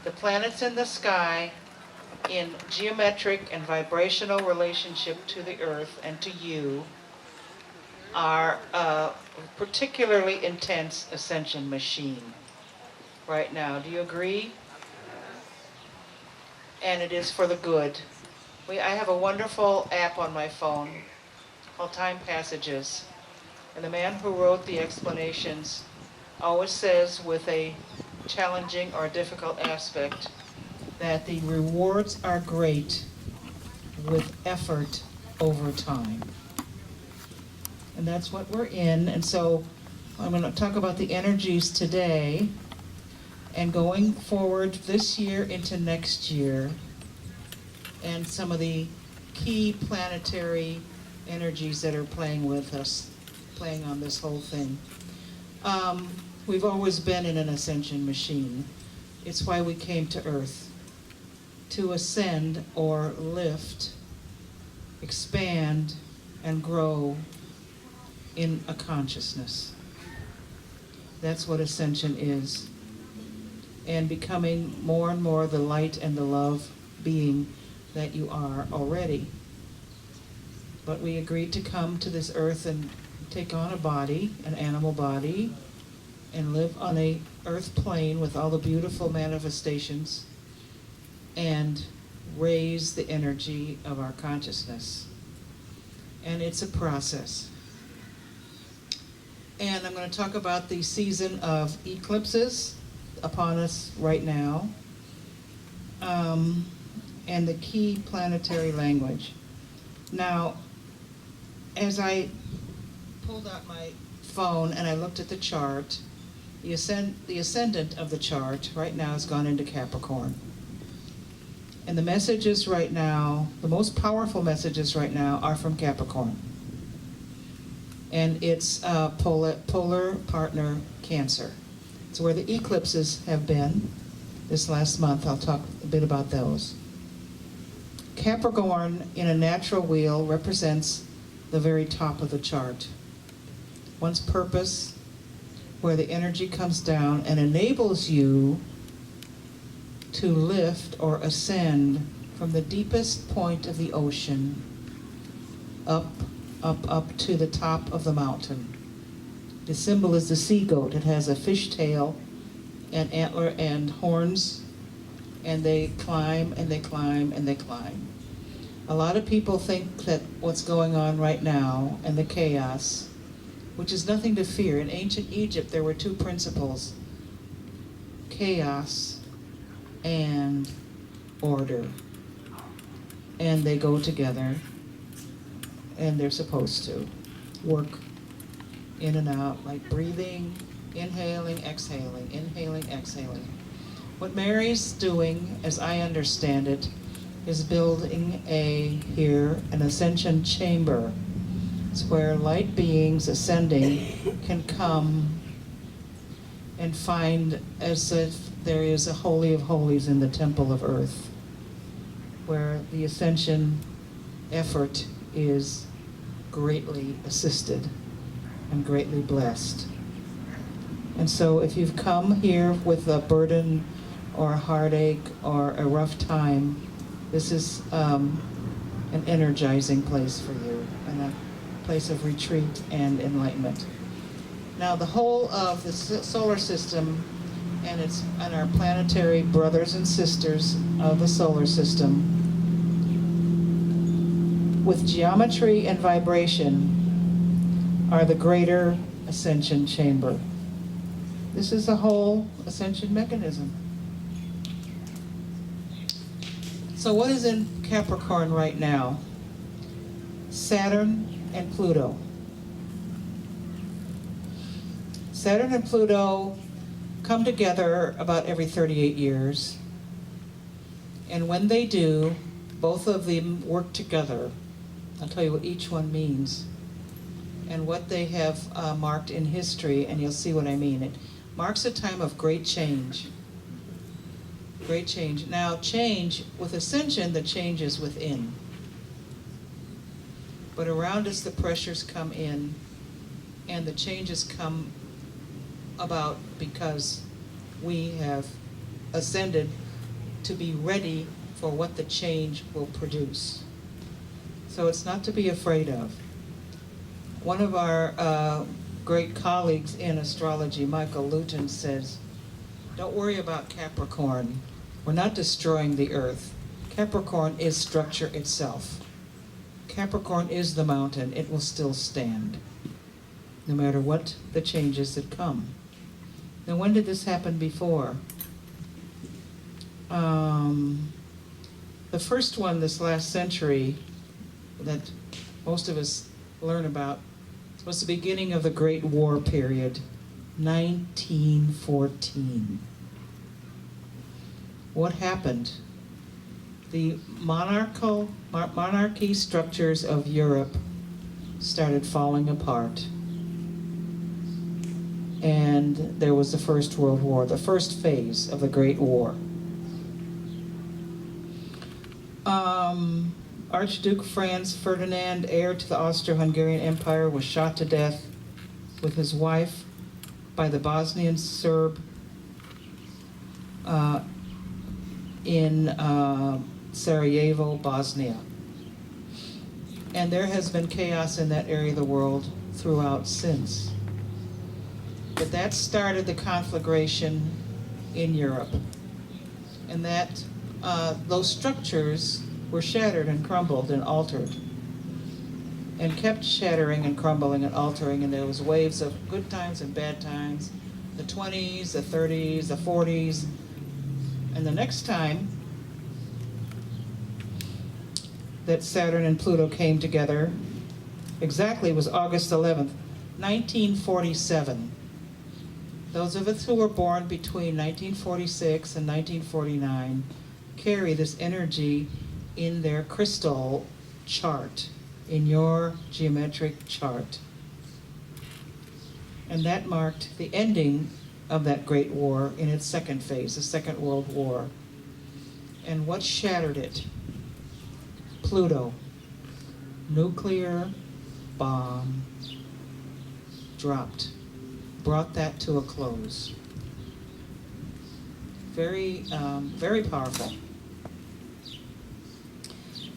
The planets in the sky in geometric and vibrational relationship to the Earth and to you are a particularly intense ascension machine right now. Do you agree? And it is for the good. I have a wonderful app on my phone called Time Passages. And the man who wrote the explanations always says, with a challenging or difficult aspect, that the rewards are great with effort over time. And that's what we're in. And so I'm going to talk about the energies today and going forward this year into next year, and some of the key planetary energies that are playing with us, playing on this whole thing. We've always been in an ascension machine. It's why we came to Earth, to ascend or lift, expand, and grow in a consciousness. That's what ascension is. And becoming more and more the light and the love being that you are already. But we agreed to come to this earth and take on a body, an animal body, and live on a earth plane with all the beautiful manifestations and raise the energy of our consciousness. And it's a process. And I'm going to talk about the season of eclipses upon us right now, and the key planetary language. Now, as I pulled out my phone and I looked at the chart, the ascendant of the chart right now has gone into Capricorn. And the messages right now, the most powerful messages right now are from Capricorn. And it's polar partner Cancer. It's where the eclipses have been this last month. I'll talk a bit about those. Capricorn in a natural wheel represents the very top of the chart. One's purpose, where the energy comes down and enables you to lift or ascend from the deepest point of the ocean up to the top of the mountain. The symbol is the sea goat. It has a fish tail and antler and horns, and they climb and they climb and they climb. A lot of people think that what's going on right now and the chaos, which is nothing to fear. In ancient Egypt, there were two principles: chaos and order. And they go together, and they're supposed to work in and out, like breathing, inhaling, exhaling, inhaling, exhaling. What Mary's doing, as I understand it, is building an ascension chamber. It's where light beings ascending can come and find, as if there is a holy of holies in the Temple of Earth, where the ascension effort is greatly assisted and greatly blessed. And so if you've come here with a burden or a heartache or a rough time, this is an energizing place for you, and a place of retreat and enlightenment. Now, the whole of the solar system and our planetary brothers and sisters of the solar system, with geometry and vibration, are the greater ascension chamber. This is the whole ascension mechanism. So what is in Capricorn right now? Saturn and Pluto. Saturn and Pluto come together about every 38 years. And when they do, both of them work together. I'll tell you what each one means and what they have marked in history, and you'll see what I mean. It marks a time of great change. Great change. Now, change, with ascension, the change is within. But around us, the pressures come in, and the changes come about because we have ascended to be ready for what the change will produce. So it's not to be afraid of. One of our great colleagues in astrology, Michael Luton, says, don't worry about Capricorn. We're not destroying the earth. Capricorn is structure itself. Capricorn is the mountain. It will still stand, no matter what the changes that come. Now, when did this happen before? The first one this last century that most of us learn about was the beginning of the Great War period, 1914. What happened? The monarchy structures of Europe started falling apart. And there was the First World War, the first phase of the Great War. Archduke Franz Ferdinand, heir to the Austro-Hungarian Empire, was shot to death with his wife by the Bosnian Serb in Sarajevo, Bosnia. And there has been chaos in that area of the world throughout since. But that started the conflagration in Europe. And that those structures were shattered and crumbled and altered. And kept shattering and crumbling and altering, and there was waves of good times and bad times, the 20s, the 30s, the 40s. And the next time that Saturn and Pluto came together, exactly was August 11th, 1947. Those of us who were born between 1946 and 1949 carry this energy in their crystal chart, in your geometric chart. And that marked the ending of that Great War in its second phase, the Second World War. And what shattered it? Pluto. Nuclear bomb dropped. Brought that to a close. Very, very powerful.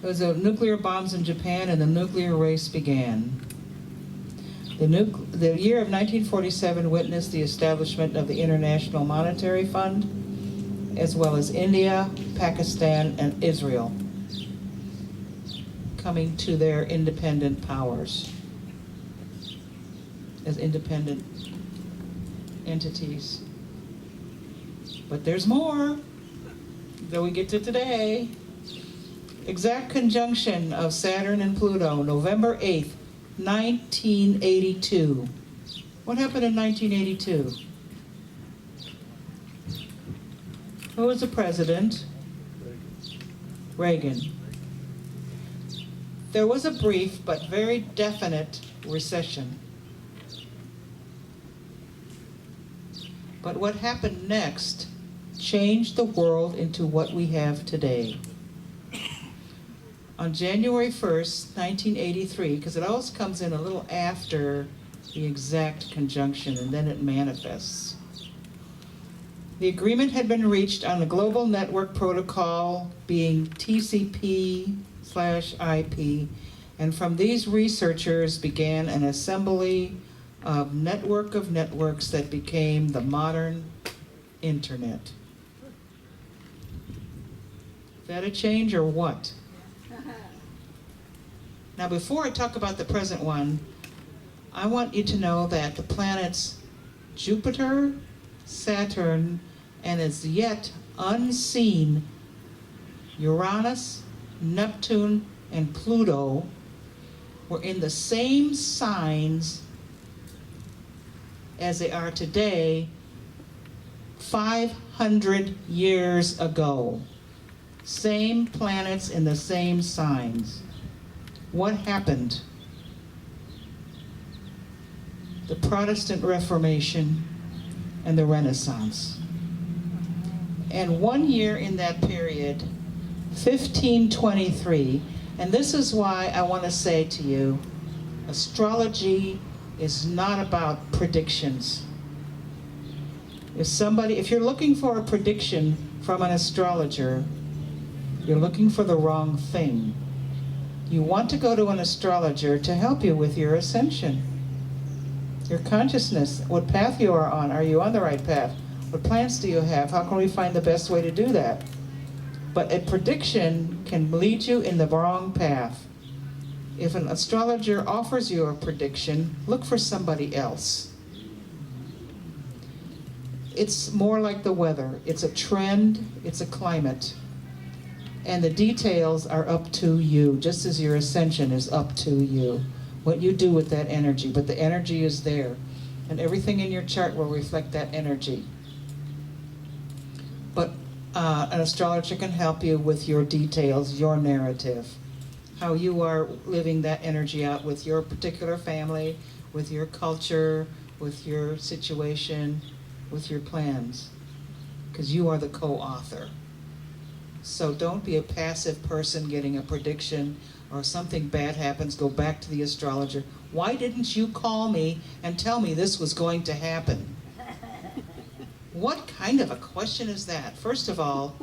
There was a nuclear bombs in Japan, and the nuclear race began. The year of 1947 witnessed the establishment of the International Monetary Fund, as well as India, Pakistan, and Israel coming to their independent powers as independent entities. But there's more, though we get to today. Exact conjunction of Saturn and Pluto, November 8th, 1982. What happened in 1982? Who was the president? Reagan. There was a brief but very definite recession. But what happened next changed the world into what we have today. On January 1st, 1983, because it always comes in a little after the exact conjunction, and then it manifests. The agreement had been reached on the global network protocol, being TCP/IP, and from these researchers began an assembly of networks that became the modern internet. Is that a change or what? Now, before I talk about the present one, I want you to know that the planets Jupiter, Saturn, and as yet unseen Uranus, Neptune, and Pluto were in the same signs as they are today 500 years ago. Same planets in the same signs. What happened? The Protestant Reformation and the Renaissance. And 1 year in that period, 1523, and this is why I want to say to you, astrology is not about predictions. If you're looking for a prediction from an astrologer, you're looking for the wrong thing. You want to go to an astrologer to help you with your ascension, your consciousness, what path you are on. Are you on the right path? What plans do you have? How can we find the best way to do that? But a prediction can lead you in the wrong path. If an astrologer offers you a prediction, look for somebody else. It's more like the weather. It's a trend, it's a climate. And the details are up to you, just as your ascension is up to you. What you do with that energy, but the energy is there. And everything in your chart will reflect that energy. But an astrologer can help you with your details, your narrative, how you are living that energy out with your particular family, with your culture, with your situation, with your plans, because you are the co-author. So don't be a passive person getting a prediction, or something bad happens, go back to the astrologer. Why didn't you call me and tell me this was going to happen? What kind of a question is that? First of all,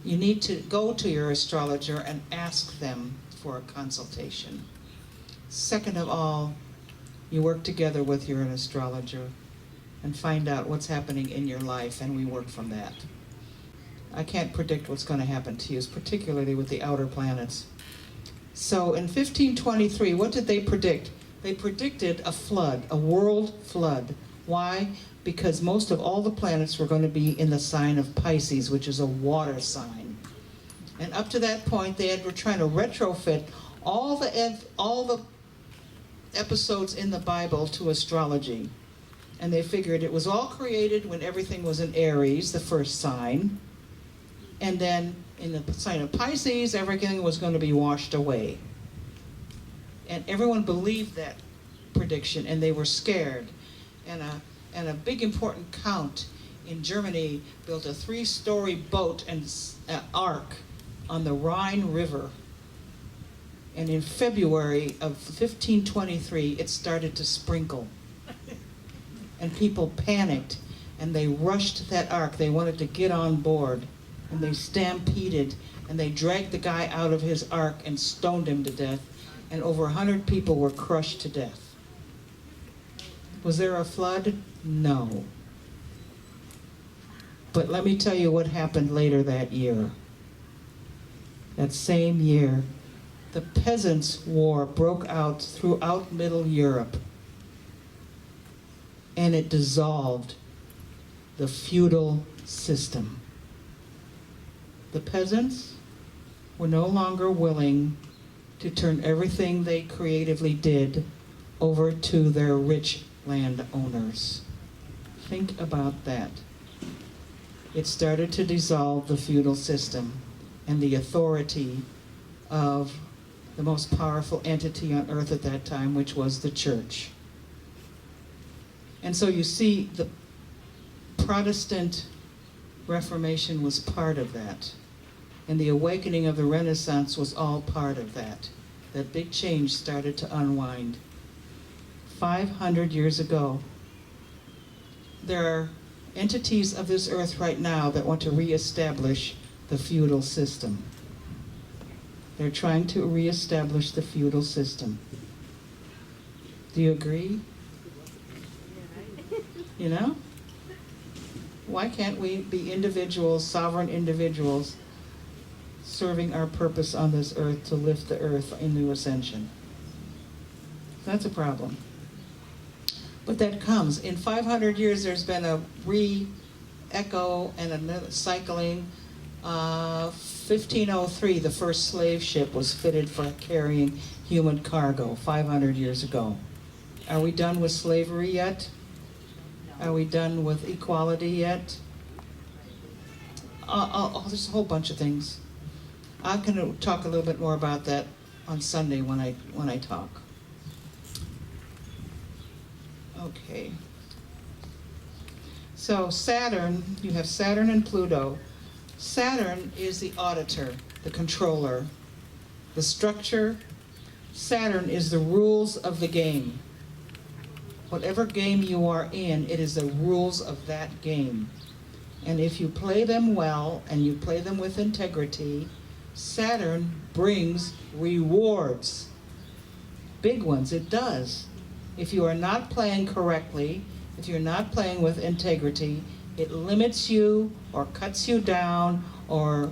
you need to go to your astrologer and ask them for a consultation. Second of all, you work together with your astrologer and find out what's happening in your life, and we work from that. I can't predict what's going to happen to you, particularly with the outer planets. So in 1523, what did they predict? They predicted a flood, a world flood. Why? Because most of all the planets were going to be in the sign of Pisces, which is a water sign. And up to that point, were trying to retrofit all the episodes in the Bible to astrology. And they figured it was all created when everything was in Aries, the first sign. And then in the sign of Pisces, everything was going to be washed away. And everyone believed that prediction, and they were scared. And a big important count in Germany built a 3-story boat and ark on the Rhine River. And in February of 1523, it started to sprinkle. And people panicked, and they rushed that ark. They wanted to get on board, and they stampeded, and they dragged the guy out of his ark and stoned him to death, and over 100 people were crushed to death. Was there a flood? No. But let me tell you what happened later that year. That same year, the Peasants' War broke out throughout Middle Europe, and it dissolved the feudal system. The peasants were no longer willing to turn everything they creatively did over to their rich landowners. Think about that. It started to dissolve the feudal system and the authority of the most powerful entity on earth at that time, which was the church. And so you see, the Protestant Reformation was part of that. And the awakening of the Renaissance was all part of that. That big change started to unwind. 500 years ago, there are entities of this earth right now that want to reestablish the feudal system. They're trying to reestablish the feudal system. Do you agree? You know? Why can't we be individuals, sovereign individuals, serving our purpose on this earth to lift the earth in new ascension? That's a problem. But that comes. In 500 years, there's been a re-echo and a cycling. 1503, the first slave ship was fitted for carrying human cargo, 500 years ago. Are we done with slavery yet? Are we done with equality yet? There's a whole bunch of things. I'm going to talk a little bit more about that on Sunday when I talk. Okay. So Saturn, you have Saturn and Pluto. Saturn is the auditor, the controller, the structure. Saturn is the rules of the game. Whatever game you are in, it is the rules of that game. And if you play them well and you play them with integrity, Saturn brings rewards. Big ones, it does. If you are not playing correctly, if you're not playing with integrity, it limits you or cuts you down or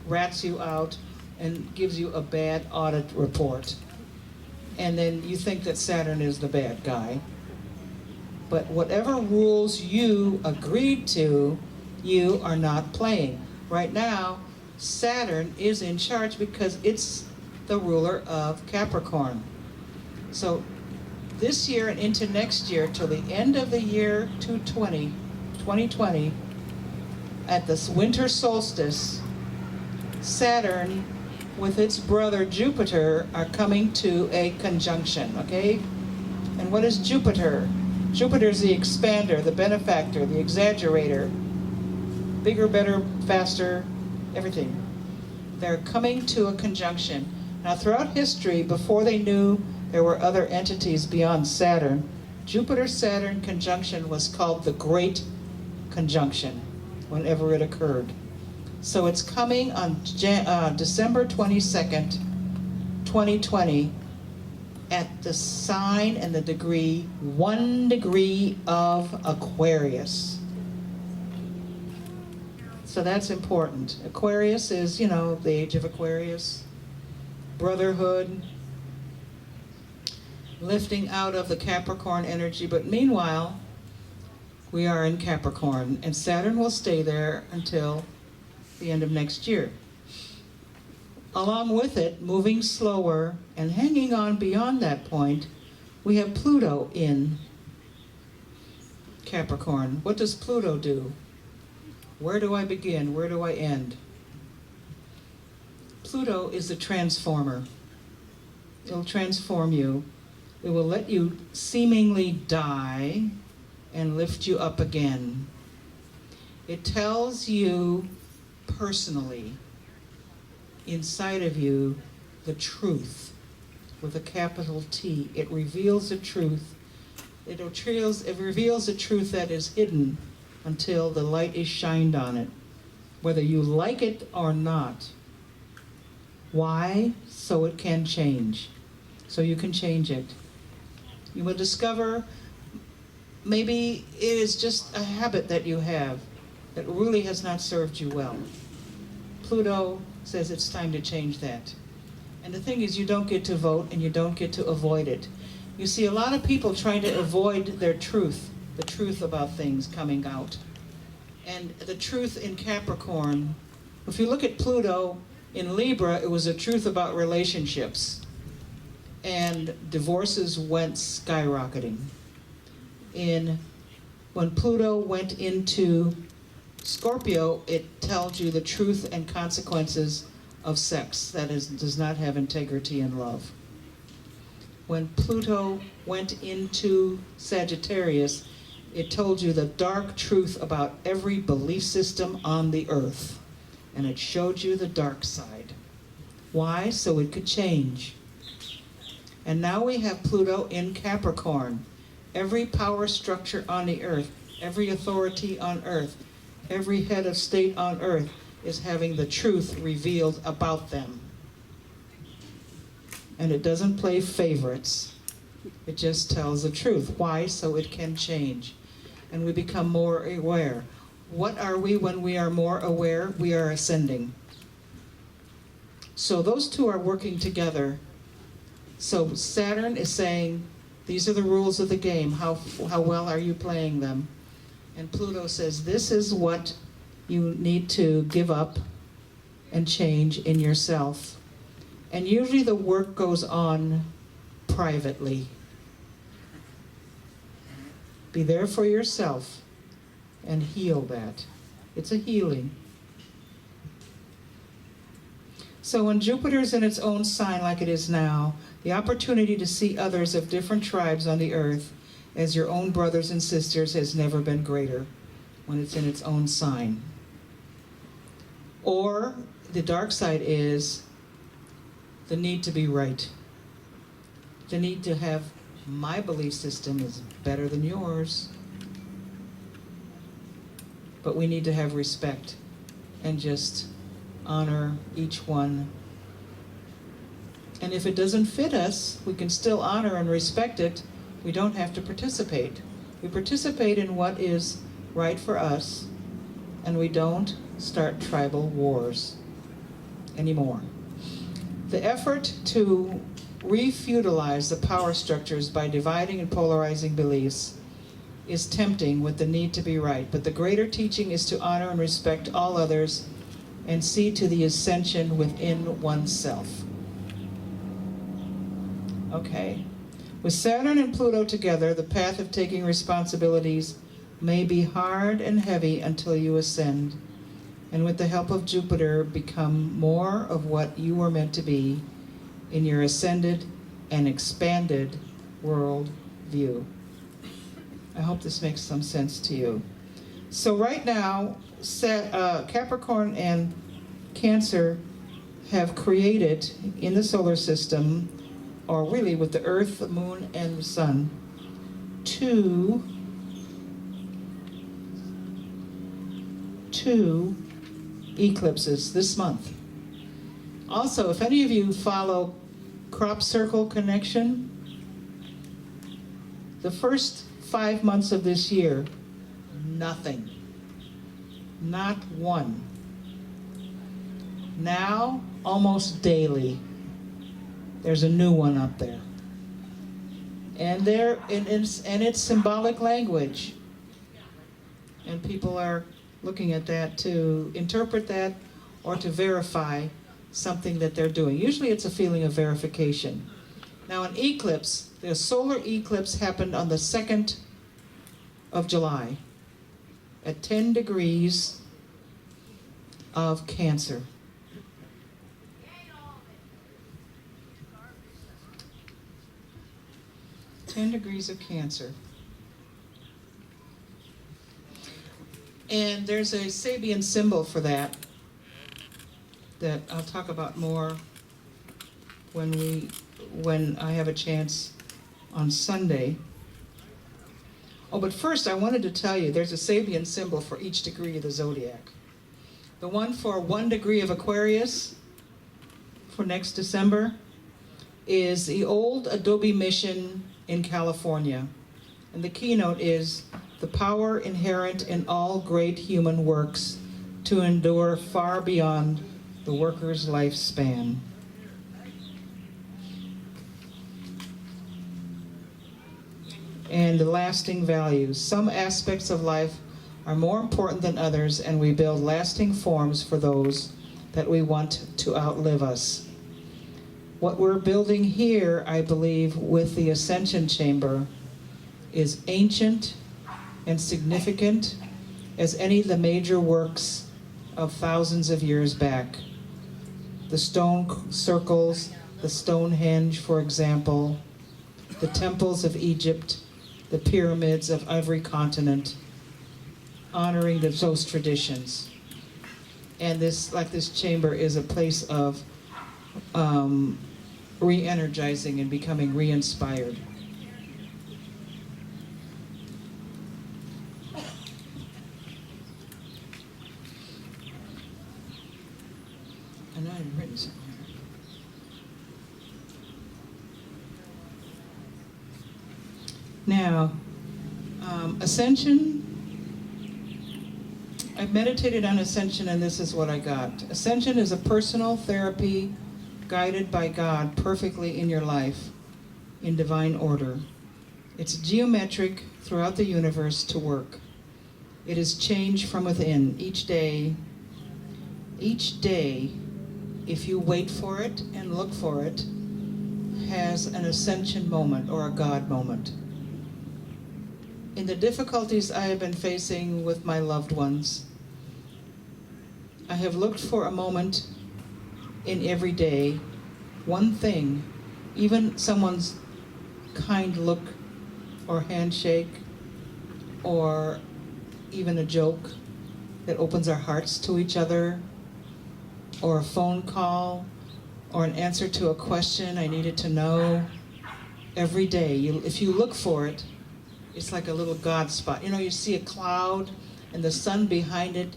rats you out and gives you a bad audit report. And then you think that Saturn is the bad guy. But whatever rules you agreed to, you are not playing. Right now, Saturn is in charge because it's the ruler of Capricorn. So this year and into next year, till the end of the year 2020, at this winter solstice, Saturn with its brother Jupiter are coming to a conjunction, okay? And what is Jupiter? Jupiter is the expander, the benefactor, the exaggerator, bigger, better, faster, everything. They're coming to a conjunction. Now, throughout history, before they knew there were other entities beyond Saturn, Jupiter-Saturn conjunction was called the Great Conjunction, whenever it occurred. So it's coming on December 22nd, 2020, at the sign and the degree 1 degree of Aquarius. So that's important. Aquarius is, the age of Aquarius, brotherhood, lifting out of the Capricorn energy. But meanwhile, we are in Capricorn, and Saturn will stay there until the end of next year. Along with it, moving slower and hanging on beyond that point, we have Pluto in Capricorn. What does Pluto do? Where do I begin? Where do I end? Pluto is the transformer. It'll transform you. It will let you seemingly die and lift you up again. It tells you personally, inside of you, the truth with a capital T. It reveals the truth. It reveals the truth that is hidden until the light is shined on it, whether you like it or not. Why? So it can change. So you can change it. You will discover maybe it is just a habit that you have that really has not served you well. Pluto says it's time to change that. And the thing is, you don't get to vote and you don't get to avoid it. You see a lot of people trying to avoid their truth, the truth about things coming out. And the truth in Capricorn, if you look at Pluto in Libra, it was a truth about relationships. And divorces went skyrocketing. When Pluto went into Scorpio, it tells you the truth and consequences of sex that does not have integrity and love. When Pluto went into Sagittarius, it told you the dark truth about every belief system on the earth. And it showed you the dark side. Why? So it could change. And now we have Pluto in Capricorn. Every power structure on the earth, every authority on earth, every head of state on earth is having the truth revealed about them. And it doesn't play favorites. It just tells the truth. Why? So it can change. And we become more aware. What are we when we are more aware? We are ascending. So those two are working together. So Saturn is saying, these are the rules of the game. How well are you playing them? And Pluto says, this is what you need to give up and change in yourself. And usually the work goes on privately. Be there for yourself and heal that. It's a healing. So when Jupiter's in its own sign like it is now, the opportunity to see others of different tribes on the earth as your own brothers and sisters has never been greater when it's in its own sign. Or the dark side is the need to be right. The need to have My belief system is better than yours. But we need to have respect and just honor each one. And if it doesn't fit us, we can still honor and respect it. We don't have to participate. We participate in what is right for us, and we don't start tribal wars anymore. The effort to refeudalize the power structures by dividing and polarizing beliefs is tempting with the need to be right, but the greater teaching is to honor and respect all others and see to the ascension within oneself. Okay. With Saturn and Pluto together, the path of taking responsibilities may be hard and heavy until you ascend, and with the help of Jupiter, become more of what you were meant to be in your ascended and expanded world view. I hope this makes some sense to you. So right now, Capricorn and Cancer have created in the solar system, or really with the Earth, the Moon, and the Sun, two eclipses this month. Also, if any of you follow crop circle connection, the first 5 months of this year, nothing. Not one. Now, almost daily, there's a new one up there. And it's symbolic language. And people are looking at that to interpret that or to verify something that they're doing. Usually it's a feeling of verification. Now an eclipse, the solar eclipse happened on the 2nd of July at 10 degrees of Cancer. Degrees of Cancer. And there's a Sabian symbol for that I'll talk about more when I have a chance on Sunday. Oh, but first I wanted to tell you there's a Sabian symbol for each degree of the zodiac. The one for 1 degree of Aquarius for next December is the old Adobe mission in California. And the keynote is the power inherent in all great human works to endure far beyond the worker's lifespan. And the lasting values. Some aspects of life are more important than others, and we build lasting forms for those that we want to outlive us. What we're building here, I believe, with the Ascension Chamber is ancient and significant as any of the major works of thousands of years back. The stone circles, the Stonehenge, for example, the temples of Egypt, the pyramids of every continent, honoring those traditions. And this chamber is a place of re-energizing and becoming re-inspired. I know I've written somewhere. Now, Ascension. I've meditated on Ascension, and this is what I got. Ascension is a personal therapy guided by God perfectly in your life, in divine order. It's geometric throughout the universe to work. It is change from within each day, if you wait for it and look for it, has an ascension moment or a God moment. In the difficulties I have been facing with my loved ones, I have looked for a moment in every day, one thing, even someone's kind look or handshake or even a joke that opens our hearts to each other, or a phone call or an answer to a question I needed to know, every day. If you look for it, it's like a little God spot. You know, you see a cloud and the sun behind it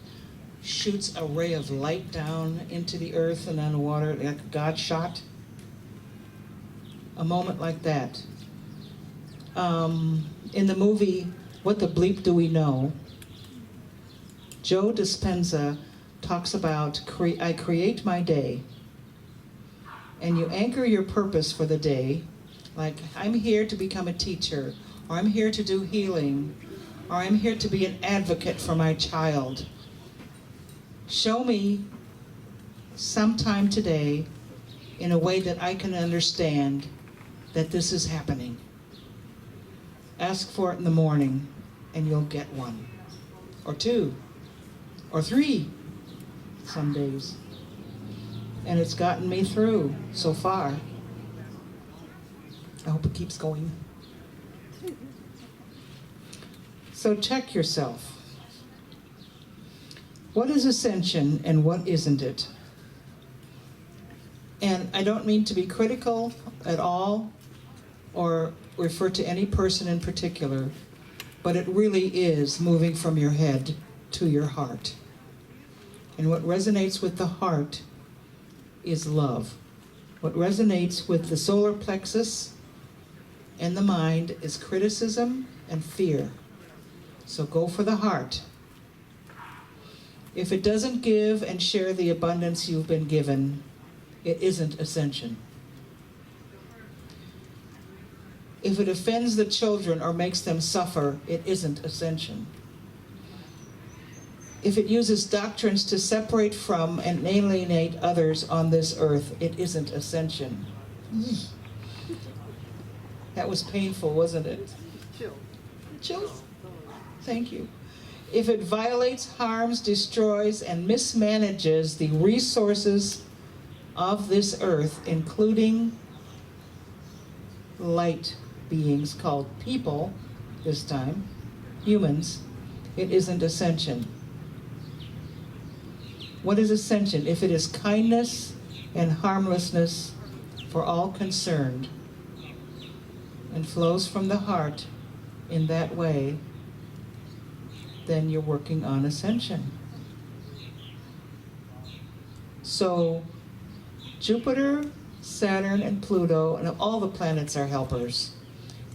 shoots a ray of light down into the earth and on the water, like a God shot. A moment like that. In the movie, What the Bleep Do We Know? Joe Dispenza talks about, I create my day. And you anchor your purpose for the day, like I'm here to become a teacher, or I'm here to do healing, or I'm here to be an advocate for my child. Show me sometime today in a way that I can understand that this is happening. Ask for it in the morning and you'll get one, or two, or three some days. And it's gotten me through so far. I hope it keeps going. So check yourself. What is ascension and what isn't it? And I don't mean to be critical at all or refer to any person in particular, but it really is moving from your head to your heart. And what resonates with the heart is love. What resonates with the solar plexus and the mind is criticism and fear. So go for the heart. If it doesn't give and share the abundance you've been given, it isn't ascension. If it offends the children or makes them suffer, it isn't ascension. If it uses doctrines to separate from and alienate others on this earth, it isn't ascension. That was painful, wasn't it? Chills. Thank you. If it violates, harms, destroys, and mismanages the resources of this earth, including light beings called people, this time, humans, it isn't ascension. What is ascension? If it is kindness and harmlessness for all concerned and flows from the heart in that way, then you're working on ascension. So Jupiter, Saturn, and Pluto, and all the planets are helpers.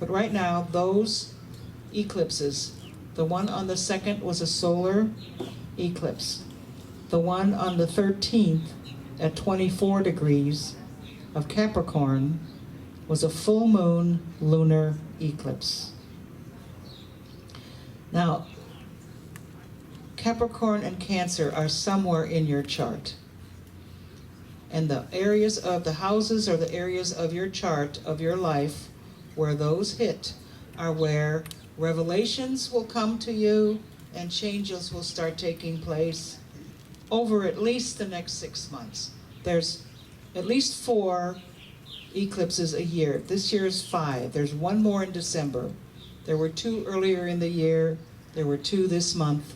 But right now, those eclipses, the one on the 2nd was a solar eclipse. The one on the 13th at 24 degrees of Capricorn was a full moon lunar eclipse. Now, Capricorn and Cancer are somewhere in your chart. And the areas of the houses or the areas of your chart, of your life, where those hit, are where revelations will come to you and changes will start taking place over at least the next 6 months. There's at least 4 eclipses a year. This year is 5. There's one more in December. There were 2 earlier in the year. There were 2 this month.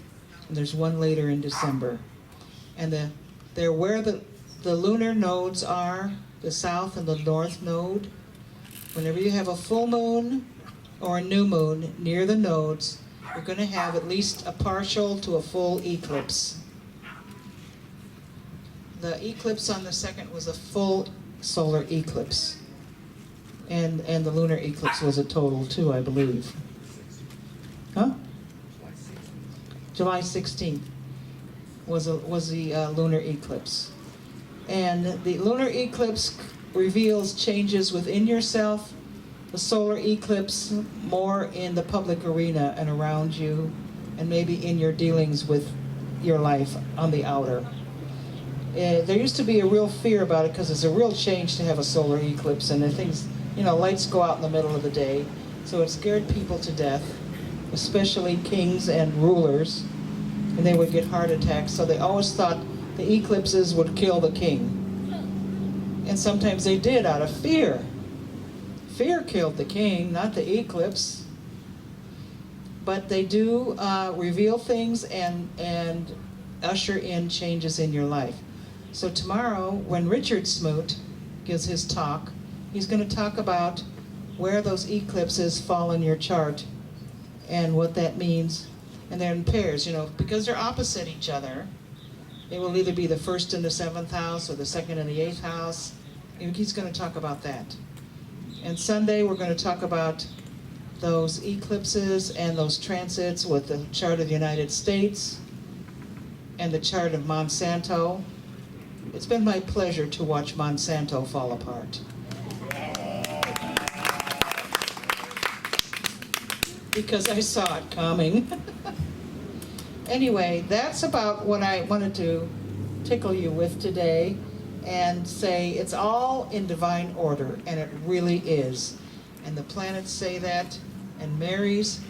And there's one later in December. And they're where the lunar nodes are, the south and the north node. Whenever you have a full moon or a new moon near the nodes, you're going to have at least a partial to a full eclipse. The eclipse on the 2nd was a full solar eclipse. And the lunar eclipse was a total too, I believe. Huh? July 16th was the lunar eclipse. And the lunar eclipse reveals changes within yourself, the solar eclipse more in the public arena and around you, and maybe in your dealings with your life on the outer. There used to be a real fear about it because it's a real change to have a solar eclipse, and the things, lights go out in the middle of the day, so it scared people to death, especially kings and rulers, and they would get heart attacks, so they always thought the eclipses would kill the king. And sometimes they did out of fear. Fear killed the king, not the eclipse. But they do reveal things and usher in changes in your life. So tomorrow, when Richard Smoot gives his talk, he's going to talk about where those eclipses fall in your chart and what that means. And they're in pairs, because they're opposite each other. It will either be the first in the 7th house or the second in the 8th house. And he's going to talk about that. And Sunday we're going to talk about those eclipses and those transits with the chart of the United States and the chart of Monsanto. It's been my pleasure to watch Monsanto fall apart. Because I saw it coming. Anyway, that's about what I wanted to tickle you with today and say it's all in divine order, and it really is. And the planets say that, and Mary's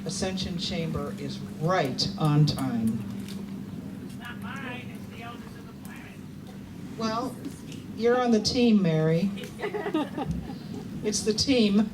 ascension chamber is right on time. It's not mine, it's the elders of the planet. Well, you're on the team, Mary. It's the team.